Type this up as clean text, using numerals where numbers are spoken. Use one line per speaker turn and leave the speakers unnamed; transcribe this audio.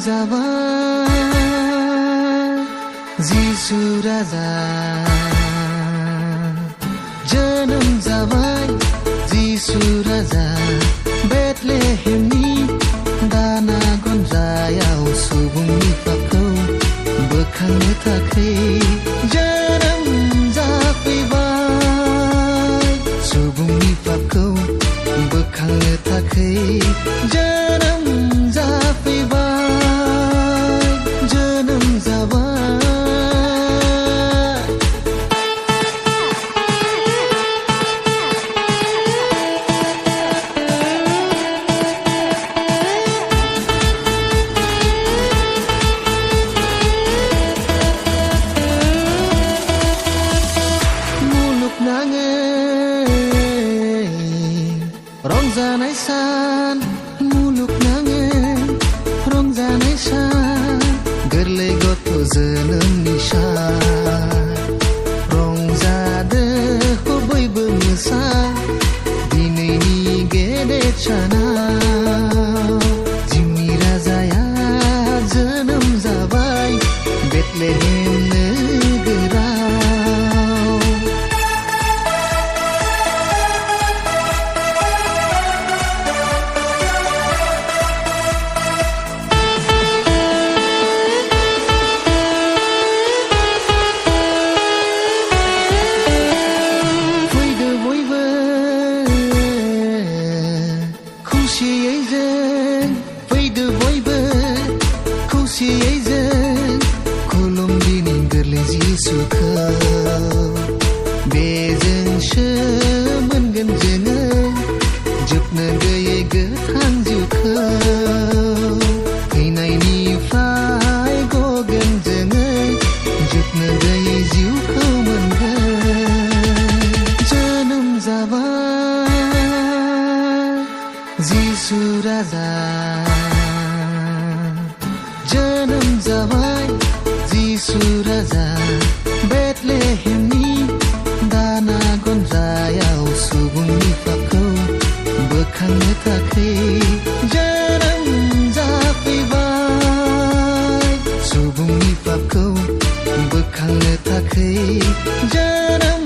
जाबाय जिसु राजा जोनोम जाबाय जिसु राजा बेथलेहेमनि दाना गनजायाव सुबुंनि पापखौ बोखांनो थाखाय जोनोम जाफैबाय सुबुंनि पापखौ बोखांनो थाखाय जोनोम जाफैबाय जोनोम जाबाय रंजानाय सान मुलुगनाङै रंजानाय सान गोरलै गथ' जोनोमनि सान रंजादो बयबो मोसा दिनैनि गेदेर सानाव जिउनि राजाया जोनोम जाबाय बेथलेहेम नोगोराव फैदो बयबो खौसेयै जों खुलुमदिनि गोरलै जिसुखौ बेजोंसो मोनगोन जोङो जोबनो गैयै गोथां जिउखौ थैनायनिफ्राय गगोन जोङो जोबनो गैयै जिउखौ मोनगोन जोनोम जाबाय जिसु राजा जोनोम जाबाय जिसु राजा बेथलेहेमनि दाना गनजायाव सुबुंनि पापखौ बोखांनो थाखाय जोनोम जाफैबाय सुबुंनि पापखौ बोखांनो थाखाय जोनोम